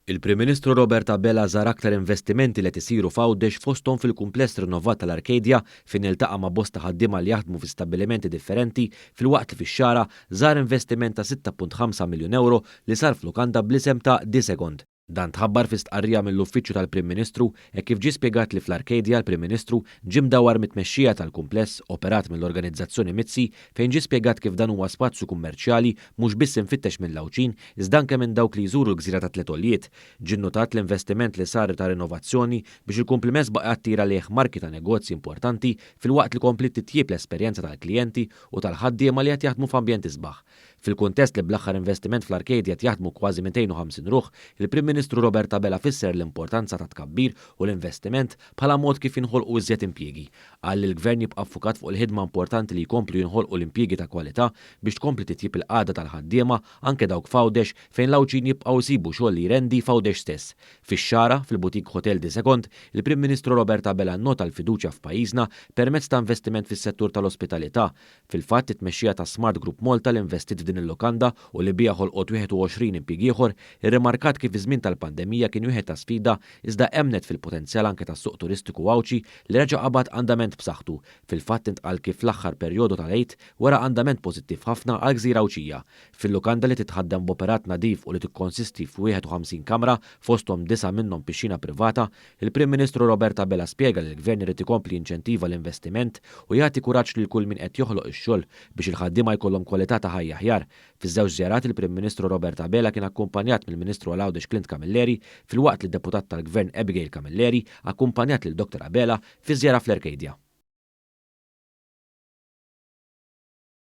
Il-Prim Ministru Robert Abela żar aktar investimenti li tisiru f'Għawdex fosthom fil-kumpless rinnovat tal-Arkedja fejn iltaqa' ma' bosta ħaddiema li jaħdmu fi stabbilimenti differenti filwaqt li fix-xara żar investiment ta' 6.5 miljun euro li sar f'lukanda bl-isem ta' Disegond. Dan tħabbar fi stqarrija mill-uffiċċju tal-Prim Ministru hekk kif ġie spjegat li fl-Arkedja l-Prim Ministru ġie mdawwar mit-tmexxija tal-kumpless operat mill-organizzazzjoni Mizzi fejn ġie spjegat kif dan huwa spazju kummerċjali mhux biss infittex mill-lawċin iżda anke minn dawk li jżuru l-Gżira ta' Tletoljiet. Ġie nnotat l-investiment li sar ta' rinnovazzjoni biex il-kumpliment baqa' attira lejh marki ta' negozji importanti filwaqt li kompli titjieb l-esperjenza tal-klijenti u tal-ħaddiema li qed jaħdmu f'ambjent isbaħ. Fil-kuntest li bl-aħħar investiment fl-Arkedja qed jaħdmu kważi 250 ruħ, il-Prim Ministru Robert Abela fisser l-importanza ta' tkabbir u l-investiment bħala mod kif jinħolqu iżjed impjiegi. Qal li l-Gvern jibqa' ffukat fuq il-ħidma importanti li jkomplu jinħolqu l-impjiegi ta' kwalità biex tkompli titjib il-qagħda tal-ħaddiema anke dawk f'Għawdex fejn l-Awċin jibqgħu jsibu xogħol li jrendi f'Għawdex stess. Fix-xara fil-butik Hotel Disegond, il-Prim Ministru Robert Abela nnota l-fiduċja f'pajjiżna permezz ta' investiment fis-settur tal-ospitalità. Fil-fatt it-tmexxija ta' Smart Group Malta li investit f'din il-lokanda u li biha ħolqot 21 impjieg ieħor irrimarkat kif iż-żmien tal-pandemija kien wieħed ta' sfida iżda emnet fil-potenzjal anke tas-suq turistiku Għawċi li reġa' qabad andament b'saħħtu. Fil-fatt intqal kif fl-aħħar perjodu tal-għid wara andament pożittiv ħafna għal Gżira Għawċija. Fil-lokanda li titħaddem b'operat nadif u li tikkonsisti f'51 kamra fosthom 9 minnhom pixxina privata, il-Prim Ministru Robert Abela spjega li l-Gvern irid ikompli jinċentiva l-investiment u jagħti kuraġġ lil kull min qed joħloq ix-xogħol biex il-ħaddiema jkollhom kwalità ta' ħajja aħjar. Fiż-żewġ żjarat il-Prim Ministru Robert Abela kien akkumpanjat mill-Ministru għal Għawdex Clint Camilleri filwaqt li d-deputat tal-Gvern Abigail Camilleri akkumpanjat lil Dr. Abela fi żjara fl-Arkedja.